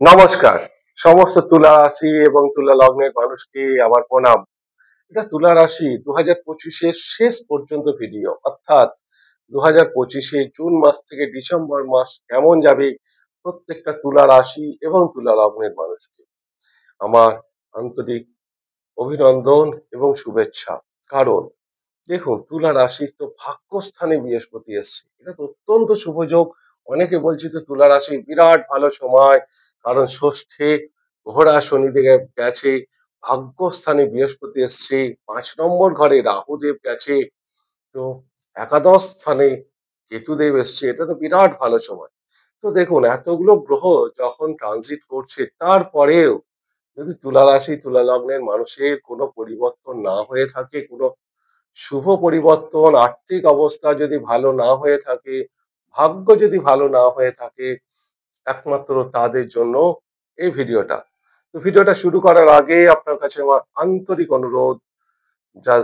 নমস্কার। সমস্ত তুলা রাশি এবং তুলা লগ্নের মানুষকে আমার প্রণাম। এটা তুলা রাশি 2025-এর শেষ পর্যন্ত ভিডিও, অর্থাৎ 2025-এ জুন মাস থেকে ডিসেম্বর মাস কেমন যাবে প্রত্যেকটা তুলা রাশি এবং তুলা লগ্নের মানুষকে আমার আন্তরিক অভিনন্দন এবং শুভেচ্ছা। কারণ দেখুন, তুলা রাশির তো ভাগ্যস্থানে বৃহস্পতি এসছে, এটা তো অত্যন্ত শুভযোগ। অনেকে বলছে তো তুলা রাশি বিরাট ভালো সময়, কারণ ষষ্ঠে ঘোড়া শনিদেব গেছে, ভাগ্যস্থানে বৃহস্পতি এসছে, 5 নম্বর ঘরে রাহুদেব গেছে, তো একাদশ স্থানে কেতুদেব এসছে, এটা তো বিরাট ভালো সময়। তো দেখুন, এতগুলো গ্রহ যখন ট্রানজিট করছে, তারপরেও যদি তুলা রাশি তুলা লগ্নের মানুষের কোনো পরিবর্তন না হয়ে থাকে, কোনো শুভ পরিবর্তন, আর্থিক অবস্থা যদি ভালো না হয়ে থাকে, ভাগ্য যদি ভালো না হয়ে থাকে, একমাত্র তাদের জন্য এই ভিডিওটা। তো ভিডিওটা শুরু করার আগে আপনার কাছে আমার আন্তরিক অনুরোধ, যা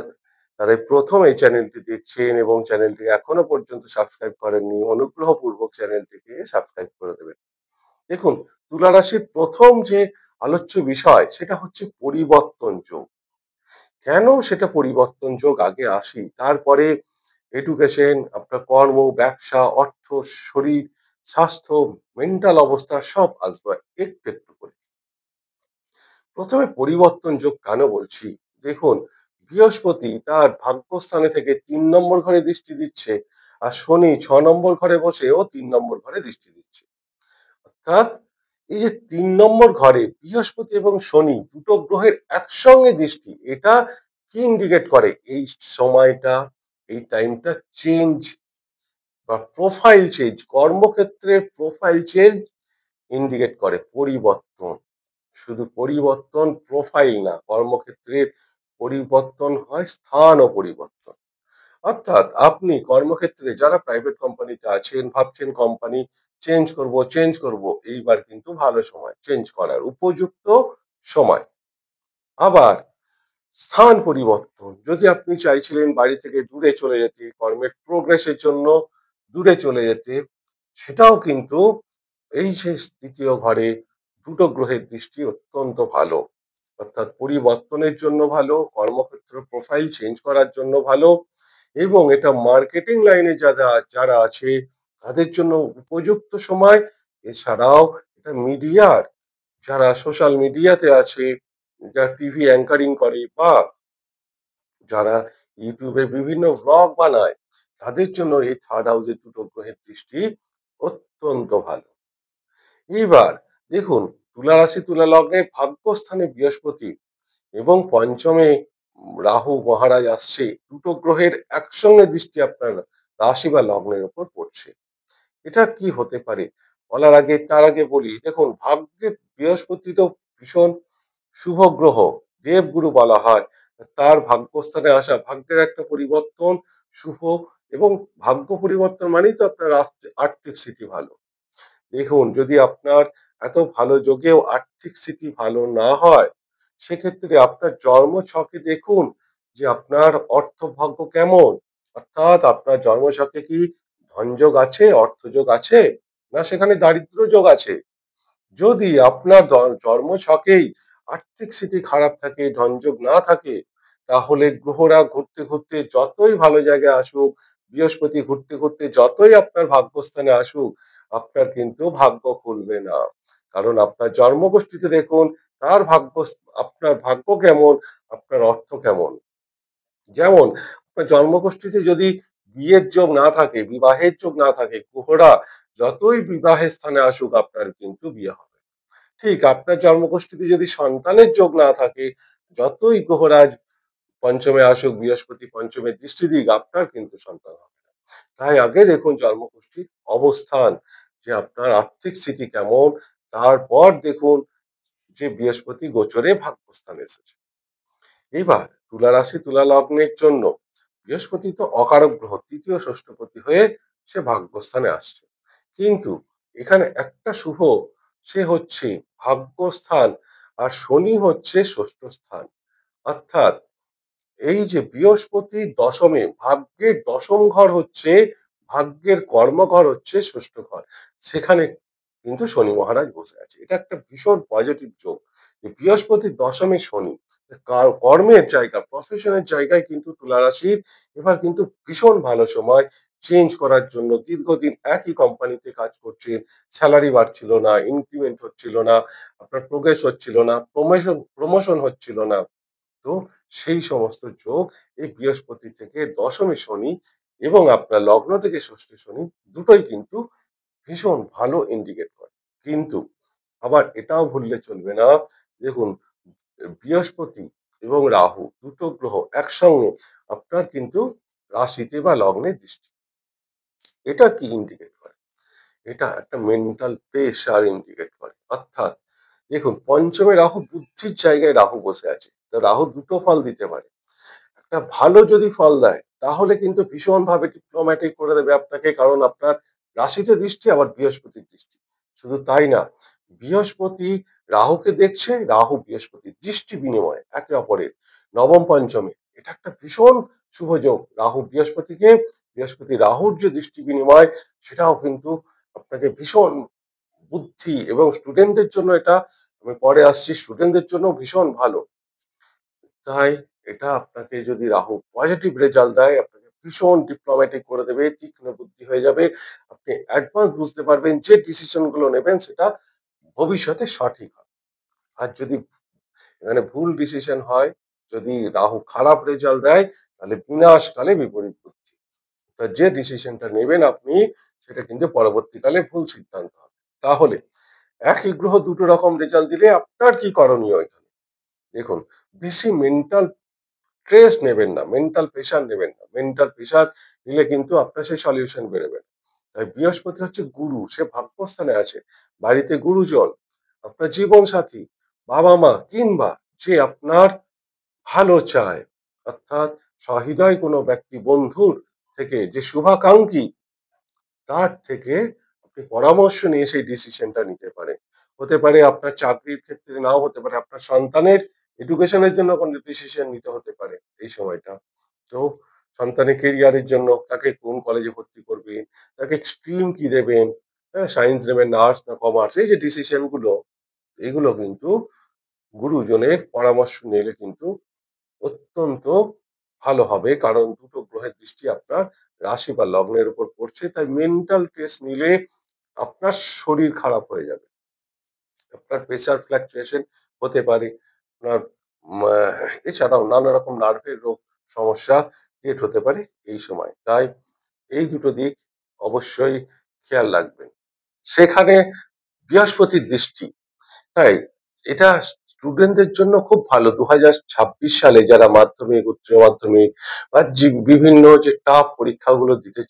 তারা প্রথম এই চ্যানেলটি দেখছেন এবং চ্যানেলটি এখনো পর্যন্ত সাবস্ক্রাইব করেননি, অনুগ্রহপূর্বক চ্যানেলটিকে সাবস্ক্রাইব করে দেবেন। দেখুন, তুলা রাশির প্রথম যে আলোচ্য বিষয় সেটা হচ্ছে পরিবর্তন যোগ। কেন সেটা পরিবর্তন যোগ আগে আসি, তারপরে এডুকেশন, আপনার কর্ম, ব্যবসা, অর্থ, শরীর, স্বাস্থ্য, মেন্টাল অবস্থা সব আসবে একটু একটু করে। প্রথমে পরিবর্তন যোগ কেন বলছি, দেখুন, বৃহস্পতি তার ভাগ্যস্থানে থেকে 3 নম্বর ঘরে দৃষ্টি দিচ্ছে, আর শনি 6 নম্বর ঘরে বসে ও 3 নম্বর ঘরে দৃষ্টি দিচ্ছে। অর্থাৎ এই যে 3 নম্বর ঘরে বৃহস্পতি এবং শনি দুটো গ্রহের একসঙ্গে দৃষ্টি, এটা কি ইন্ডিকেট করে? এই সময়টা, এই টাইমটা চেঞ্জ বা প্রোফাইল চেঞ্জ, কর্মক্ষেত্রে প্রোফাইল চেঞ্জ ইন্ডিকেট করে, পরিবর্তন। শুধু পরিবর্তন প্রোফাইল না, কর্মক্ষেত্রের পরিবর্তন হয়, স্থান ও পরিবর্তন। অর্থাৎ আপনি কর্মক্ষেত্রে যারা প্রাইভেট কোম্পানিতে আছেন, ভাবছেন কোম্পানি চেঞ্জ করব, এইবার কিন্তু ভালো সময়, চেঞ্জ করার উপযুক্ত সময়। আবার স্থান পরিবর্তন, যদি আপনি চাইছিলেন বাড়ি থেকে দূরে চলে যেতে, কর্মের প্রোগ্রেসের জন্য দূরে চলে যেতে, সেটাও কিন্তু এই যে তৃতীয় ঘরে দুটো গ্রহের দৃষ্টি অত্যন্ত ভালো। অর্থাৎ পরিবর্তনের জন্য ভালো, কর্মক্ষেত্র প্রোফাইল চেঞ্জ করার জন্য ভালো, এবং এটা মার্কেটিং লাইনে যারা যারা আছে তাদের জন্য উপযুক্ত সময়। এছাড়াও এটা মিডিয়ার, যারা সোশ্যাল মিডিয়াতে আছে, যারা টিভি অ্যাঙ্কারিং করে, বা যারা ইউটিউবে বিভিন্ন ভ্লগ বানায়, তাদের জন্য এই থার্ড হাউসের দুটো গ্রহের দৃষ্টি অত্যন্ত ভালো। এইবার দেখুন, তুলা রাশি তুলা লগ্নের ভাগ্যস্থানে বৃহস্পতি এবং পঞ্চমে রাহু মহারাজ আসছে, দুটো গ্রহের একসঙ্গে দৃষ্টি আপনার রাশি বা লগ্নের উপর পড়ছে। এটা কি হতে পারে বলার আগে, তার আগে বলি, দেখুন, ভাগ্যে বৃহস্পতি তো ভীষণ শুভ গ্রহ, দেবগুরু বলা হয়। তার ভাগ্যস্থানে আসা, ভাগ্যের একটা পরিবর্তন, শুভ, এবং ভাগ্য পরিবর্তন মানেই তো আপনার আর্থিক স্থিতি ভালো। দেখুন, যদি আপনার এত ভালো যোগেও আর্থিক স্থিতি ভালো না হয়, সেক্ষেত্রে আপনার জন্ম ছকে দেখুন যে আপনার অর্থ ভাগ্য কেমন। অর্থাৎ আপনার জন্ম ছকে কি ধনযোগ আছে, অর্থযোগ আছে, না সেখানে দারিদ্র যোগ আছে? যদি আপনার জন্ম ছকেই আর্থিক স্থিতি খারাপ থাকে, ধনযোগ না থাকে, তাহলে গ্রহরা ঘুরতে ঘুরতে যতই ভালো জায়গায় আসুক, বৃহস্পতি ঘুরতে ঘুরতে যতই আপনার ভাগ্যস্থানে আসুক, আপনার কিন্তু ভাগ্য খুলবে না। কারণ আপনার জন্মকুষ্ঠিতে দেখুন, তার ভাগ্য, আপনার ভাগ্য কেমন, আপনার অর্থ কেমন। যেমন আপনার জন্মকুষ্ঠিতে যদি বিয়ের যোগ না থাকে, বিবাহের যোগ না থাকে, গ্রহরা যতই বিবাহের স্থানে আসুক, আপনার কিন্তু বিয়ে হবে। ঠিক আপনার জন্মকুষ্ঠিতে যদি সন্তানের যোগ না থাকে, যতই গ্রহরাজ পঞ্চমে আসুক, বৃহস্পতি পঞ্চমে দৃষ্টি দিক, আপনার কিন্তু সন্তান হবে না। তাই আগে দেখুন জন্মকুষ্ঠির অবস্থান, যে আপনার আর্থিক স্থিতি কেমন, তারপর দেখুন যে বৃহস্পতি গোচরে ভাগ্যস্থানে এসেছে। এবার তুলা রাশি তুলা লগ্নের জন্য বৃহস্পতি তো অকারক গ্রহ, তৃতীয় ষষ্ঠপতি হয়ে সে ভাগ্যস্থানে আসছে। কিন্তু এখানে একটা শুভ, সে হচ্ছে ভাগ্যস্থান, আর শনি হচ্ছে ষষ্ঠ স্থান। অর্থাৎ এই যে বৃহস্পতি দশমে, ভাগ্যের দশম ঘর হচ্ছে, ভাগ্যের কর্মঘর হচ্ছে ষষ্ঠ ঘর, সেখানে কিন্তু শনি মহারাজ বসে আছে। এটা একটা ভীষণ পজিটিভ যোগ। যে বৃহস্পতির দশমে শনি, কর্মের জায়গা, প্রফেশনের জায়গায় কিন্তু তুলা রাশির এবার কিন্তু ভীষণ ভালো সময় চেঞ্জ করার জন্য। দীর্ঘদিন একই কোম্পানিতে কাজ করছেন, স্যালারি বাড়ছিল না, ইনক্রিমেন্ট হচ্ছিল না, আপনার প্রোগ্রেস হচ্ছিল না, প্রমোশন হচ্ছিল না। তো সেই সমস্ত যোগ এই বৃহস্পতি থেকে দশমী শনি এবং আপনার লগ্ন থেকে ষষ্ঠী শনি দুটোই কিন্তু ভীষণ ভালো ইন্ডিকেট করে। কিন্তু আবার এটাও ভুললে চলবে না, দেখুন বৃহস্পতি এবং রাহু দুটো গ্রহ একসঙ্গে আপনার কিন্তু রাশিতে বা লগ্নে দৃষ্টি। এটা কি ইন্ডিকেট করে? এটা একটা মেন্টাল প্রেশার ইন্ডিকেট করে। অর্থাৎ দেখুন পঞ্চমে রাহু, বুদ্ধির জায়গায় রাহু বসে আছে, তো রাহু দুটো ফল দিতে পারে। একটা ভালো যদি ফল দেয় তাহলে কিন্তু ভীষণ ভাবে ডিপ্লোম্যাটিক করে দেবে আপনাকে, কারণ আপনার রাশিতে দৃষ্টি, আবার বৃহস্পতির দৃষ্টি। শুধু তাই না, বৃহস্পতি রাহুকে দেখছে, রাহু বৃহস্পতির দৃষ্টি বিনিময় একে অপরের নবম পঞ্চমে, এটা একটা ভীষণ শুভ যোগ। রাহু বৃহস্পতিকে, বৃহস্পতি রাহুর যে দৃষ্টি বিনিময়, সেটাও কিন্তু আপনাকে ভীষণ বুদ্ধি এবং স্টুডেন্টদের জন্য এটা, আমি পরে আসছি, স্টুডেন্টদের জন্য ভীষণ ভালো। তাই এটা আপনাকে যদি রাহু পজিটিভ রেজাল্ট দেয়, আপনাকে ভীষণ ডিপ্লোম্যাটিক করে দেবে, তীক্ষ্ণ বুদ্ধি হয়ে যাবে। আপনি অ্যাডভান্স বুঝতে পারবেন যে ডিসিশন গুলো নেবেন সেটা ভবিষ্যতে সঠিক হবে। আর যদি এখানে ভুল ডিসিশন হয়, যদি রাহু খারাপ রেজাল্ট দেয়, তাহলে বিনাশকালে বিপরীত বুদ্ধি। তা যে ডিসিশনটা নেবেন আপনি, সেটা কিন্তু পরবর্তীকালে ভুল সিদ্ধান্ত হবে। তাহলে একই গ্রহ দুটো রকম রেজাল্ট দিলে আপনার কি করণীয় এখানে? দেখুন, বেশি মেন্টাল স্ট্রেস নেবেন না, মেন্টাল প্রেশার নেবেন না। মেন্টাল প্রেশার নিলে কিন্তু আপনার সেই সলিউশন বেরোবে না। তাই বৃহস্পতি হচ্ছে গুরু, সে ভাগ্যস্থানে আছে, বাড়িতে গুরুজন, আপনার জীবন সাথী, বাবা মা, কিংবা যে আপনার ভালো চায়, অর্থাৎ সহৃদয় কোনো ব্যক্তি, বন্ধুর থেকে যে শুভাকাঙ্ক্ষী, তার থেকে আপনি পরামর্শ নিয়ে সেই ডিসিশনটা নিতে পারেন। হতে পারে আপনার চাকরির ক্ষেত্রে, নাও হতে পারে আপনার সন্তানের এডুকেশনের জন্য কোনো ডিসিশন নিতে হতে পারে এই সময়টা। তো সন্তানের কেরিয়ারের জন্য তাকে কোন কলেজে ভর্তি করবেন, তাকে স্ট্রিম কি দেবেন, হ্যাঁ, সায়েন্স নেবেন না আর্টস না কমার্স, এই যে ডিসিশন গুলো, এগুলো কিন্তু গুরুজনের পরামর্শ নিলে কিন্তু অত্যন্ত ভালো হবে। কারণ দুটো গ্রহের দৃষ্টি আপনার রাশি বা লগ্নের উপর পড়ছে, তাই মেন্টাল স্ট্রেস নিলে আপনার শরীর খারাপ হয়ে যাবে, আপনার প্রেশার ফ্লাকচুয়েশন হতে পারে, আপনার এছাড়াও নানা রকম নার্ভের রোগ, সমস্যা ক্রিয়েট হতে পারে এই সময়। তাই এই দুটো দিক অবশ্যই খেয়াল রাখবেন। সেখানে বৃহস্পতির দৃষ্টি, তাই এটা স্টুডেন্টদের জন্য খুব ভালো। 2026 সালে যারা মাধ্যমিক, উচ্চ মাধ্যমিক বা বিভিন্ন যে টাফ পরীক্ষাগুলো দিতে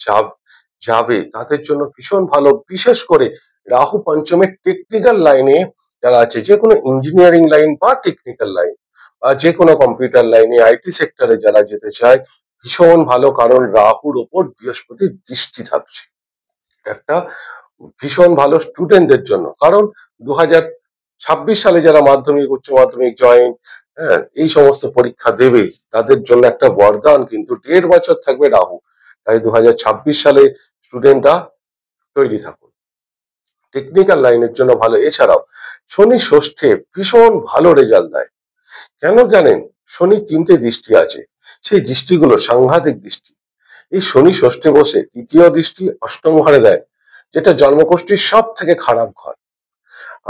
যাবে, তাদের জন্য ভীষণ ভালো। বিশেষ করে রাহু পঞ্চমের টেকনিক্যাল লাইনে যারা আছে, যে কোনো ইঞ্জিনিয়ারিং লাইন বা টেকনিক্যাল লাইন বা যে কোনো কম্পিউটার লাইনে, আইটি সেক্টরে যারা যেতে চায়, ভীষণ ভালো, কারণ রাহুর ওপর বৃহস্পতির দৃষ্টি থাকছে। একটা ভীষণ ভালো স্টুডেন্টদের জন্য, কারণ 2026 সালে যারা মাধ্যমিক, উচ্চ মাধ্যমিক, জয়েন্ট, হ্যাঁ, এই সমস্ত পরীক্ষা দেবে, তাদের জন্য একটা বরদান, কিন্তু 1.5 বছর থাকবে রাহু। তাই 2026 সালে স্টুডেন্টরা তৈরি থাকুন, টেকনিক্যাল লাইনের জন্য ভালো। এছাড়াও শনি ষষ্ঠে ভীষণ ভালো রেজাল্ট দেয়। কেন জানেন? শনি 3টে দৃষ্টি আছে, সেই দৃষ্টিগুলো সাংঘাতিক দৃষ্টি। এই শনি ষষ্ঠে বসে তৃতীয় দৃষ্টি অষ্টম ঘরে দেয়, যেটা জন্মকুষ্ঠির সব থেকে খারাপ ঘর।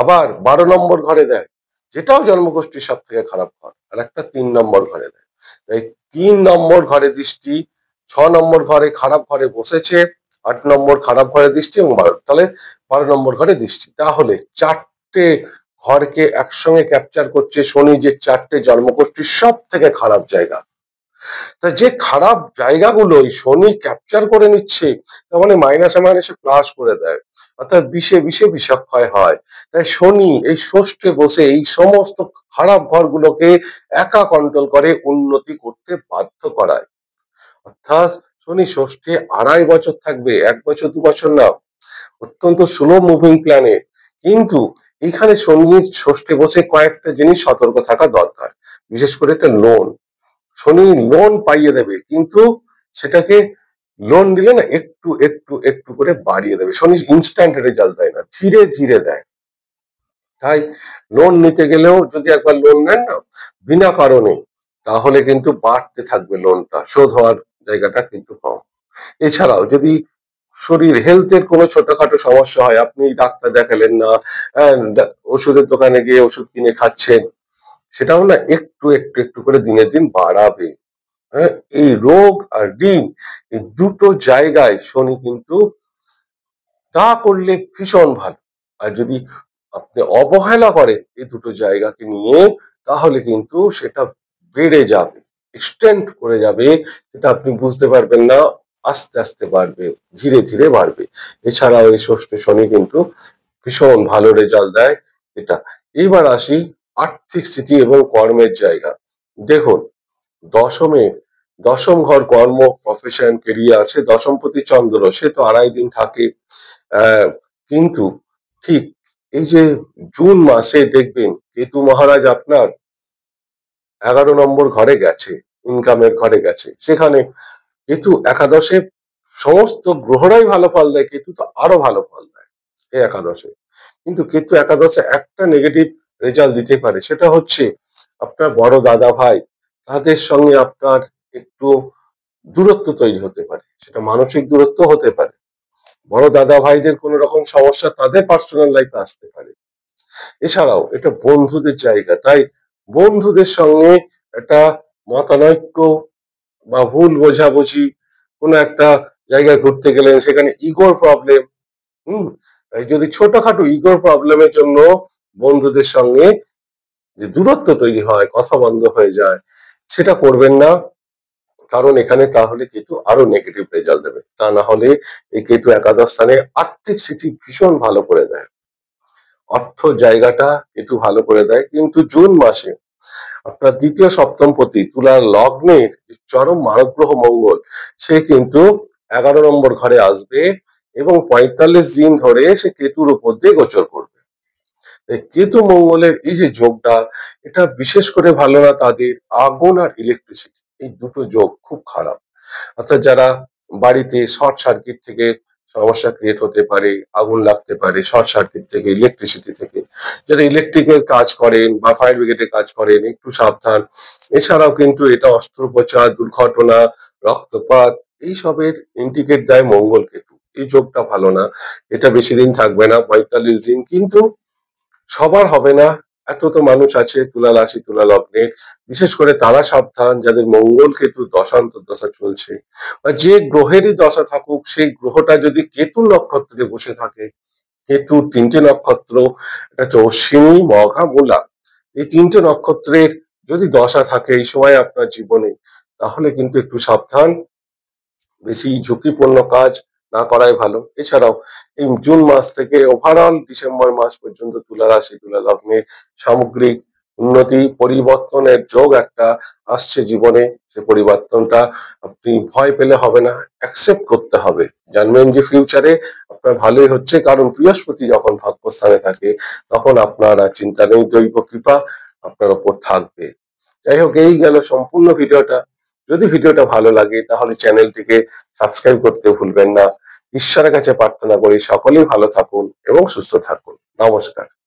আবার 12 নম্বর ঘরে দেয়, যেটাও জন্মকুষ্ঠির সব থেকে খারাপ ঘর। আর একটা 3 নম্বর ঘরে দেয়। তাই 3 নম্বর ঘরে দৃষ্টি, 6 নম্বর ঘরে খারাপ ঘরে বসেছে, 8 নম্বর খারাপ ঘরে দৃষ্টি, এবং 12, তাহলে 12 নম্বর ঘরে দৃষ্টি। তাহলে 4টে ঘরকে একসঙ্গে ক্যাপচার করছে শনি, যে 4টে জন্মকুষ্ঠির সব থেকে খারাপ জায়গা। তা যে খারাপ জায়গাগুলো শনি ক্যাপচার করে নিচ্ছে, তার মানে মাইনাসে মাইনাসে প্লাস করে দেয়, অর্থাৎ বিষে বিষে বিষক্ষয় হয়। তাই শনি এই ষষ্ঠে বসে এই সমস্ত খারাপ ঘরগুলোকে একা কন্ট্রোল করে, উন্নতি করতে বাধ্য করায়। অর্থাৎ শনি ষষ্ঠে 2.5 বছর থাকবে, 1 বছর 2 বছর না, অত্যন্ত স্লো মুভিং প্ল্যানেট। কিন্তু এখানে শনি ষষ্ঠে বসে কয়েকটা জিনিস সতর্ক থাকা দরকার। বিশেষ করে একটা লোন, শনি লোন পাইয়ে দেবে, কিন্তু সেটাকে লোন দিলে না একটু একটু একটু করে বাড়িয়ে দেবে। শনি ইনস্ট্যান্ট রেজাল্ট দেয় না, ধীরে ধীরে দেয়। তাই লোন নিতে গেলেও যদি একবার লোন নেন না বিনা কারণে, তাহলে কিন্তু বাড়তে থাকবে লোনটা, শোধ হওয়ার জায়গাটা কিন্তু কম। এছাড়াও যদি শরীর হেলথের কোনো ছোটখাটো সমস্যা হয়, আপনি ডাক্তার দেখালেন না, ওষুধের দোকানে গিয়ে ওষুধ কিনে খাচ্ছেন, সেটাও না একটু একটু একটু করে দিনের দিন বাড়াবে। হ্যাঁ, এই রোগ আর ঋণ, এই দুটো জায়গায় শনি কিন্তু তা করলে ভীষণ ভালো। আর যদি আপনি অবহেলা করেন এই দুটো জায়গাকে নিয়ে, তাহলে কিন্তু সেটা বেড়ে যাবে, এক্সটেন্ড করে যাবে, সেটা আপনি বুঝতে পারবেন না, আস্তে আস্তে বাড়বে, ধীরে ধীরে বাড়বে। এছাড়াও এই ষষ্ঠী শনি কিন্তু ভীষণ ভালো রেজাল্ট দেয় এটা। এইবার আসি আর্থিক স্থিতি এবং কর্মের জায়গা। দেখুন, দশমে, দশম ঘর কর্ম, প্রফেশন, কেরিয়ার, সে দশমপতি চন্দ্র, সে তো 2.5 দিন থাকে। আহ, কিন্তু ঠিক এই যে জুন মাসে দেখবেন কেতু মহারাজ আপনার 11 নম্বর ঘরে গেছে, ইনকামের ঘরে গেছে, সেখানে কেতু একাদশে সমস্ত গ্রহরাই ভালো ফল দেয়, কেতু তো আরো ভালো ফল দেয় এই একাদশে। কিন্তু কেতু একাদশে একটা নেগেটিভ রেজাল্ট দিতে পারে, সেটা হচ্ছে আপনার বড় দাদা ভাই, তাদের সঙ্গে আপনার একটু দূরত্ব তৈরি হতে পারে, সেটা মানসিক দূরত্ব হতে পারে। বড় দাদা ভাইদের কোন রকম সমস্যা তাদের পার্সোনাল লাইফে আসতে পারে। এছাড়াও এটা বন্ধুদের জায়গা, তাই বন্ধুদের সঙ্গে একটা মতানৈক্য বা ভুল বোঝাবুঝি, কোনো একটা জায়গায় ঘুরতে গেলেন, সেখানে ইগোর প্রবলেম, হুম, তাই যদি ছোটখাটো ইগোর প্রবলেমের জন্য বন্ধুদের সঙ্গে যে দূরত্ব তৈরি হয়, কথা বন্ধ হয়ে যায়, সেটা করবেন না। কারণ এখানে তাহলে কেতু আরো নেগেটিভ রেজাল্ট দেবে। তা না হলে এই কেতু একাদশ স্থানে আর্থিক স্থিতি ভীষণ ভালো করে দেয়, অর্থ জায়গাটা কেতু ভালো করে দেয়। কিন্তু জুন মাসে আপনার দ্বিতীয় সপ্তমপতি তুলার লগ্নের যে চরম মারক গ্রহ মঙ্গল, সে কিন্তু 11 নম্বর ঘরে আসবে এবং 45 দিন ধরে সে কেতুর উপর দিয়ে গোচর করবে। এই কেতু মঙ্গলের এই যে যোগটা, এটা বিশেষ করে ভালো না তাদের আগুন আর ইলেকট্রিসিটি, এই দুটো যোগ খুব খারাপ। অর্থাৎ যারা বাড়িতে শর্ট সার্কিট থেকে সমস্যা ক্রিয়েট হতে পারে, আগুন লাগতে পারে শর্ট সার্কিট থেকে, ইলেকট্রিসিটি থেকে, যারা ইলেকট্রিকের কাজ করেন বা ফায়ার ব্রিগেডে কাজ করেন, একটু সাবধান। এছাড়াও কিন্তু এটা অস্ত্রোপচার, দুর্ঘটনা, রক্তপাত, এইসবের ইন্ডিকেট দেয় মঙ্গল কেতু। এই যোগটা ভালো না, এটা বেশি দিন থাকবে না, 45 দিন। কিন্তু সবার হবে না, এত তো মানুষ আছে তুলা রাশি তুলা লগ্নে, বিশেষ করে তারা সাবধান যাদের মঙ্গল কেতু দশা চলছে, বা যে গ্রহেরই দশা থাকুক, সেই গ্রহটা যদি কেতু নক্ষত্রে বসে থাকে, কেতুর 3টে নক্ষত্র, এটা হচ্ছে অশ্বিনী, মঘা, মূলা, এই 3টে নক্ষত্রের যদি দশা থাকে এই সময় আপনার জীবনে, তাহলে কিন্তু একটু সাবধান, বেশি ঝুঁকিপূর্ণ কাজ না করাই ভালো। এছাড়াও এই জুন মাস থেকে ওভারঅল ডিসেম্বর মাস পর্যন্ত তুলা রাশি তুলা লগ্নের সামগ্রিক উন্নতি পরিবর্তনের যোগ একটা আসছে জীবনে। সে পরিবর্তনটা আপনি ভয় পেলে হবে না, অ্যাকসেপ্ট করতে হবে। জানবেন যে ফিউচারে আপনার ভালোই হচ্ছে, কারণ বৃহস্পতি যখন ভাগ্যস্থানে থাকে তখন আপনার আর চিন্তা নেই, দৈব কৃপা আপনার ওপর থাকবে। যাই হোক, এই গেল সম্পূর্ণ ভিডিওটা। যদি ভিডিওটা ভালো লাগে তাহলে চ্যানেলটিকে সাবস্ক্রাইব করতে ভুলবেন না। ঈশ্বরের কাছে প্রার্থনা করি সকলেই ভালো থাকুন এবং সুস্থ থাকুন। নমস্কার।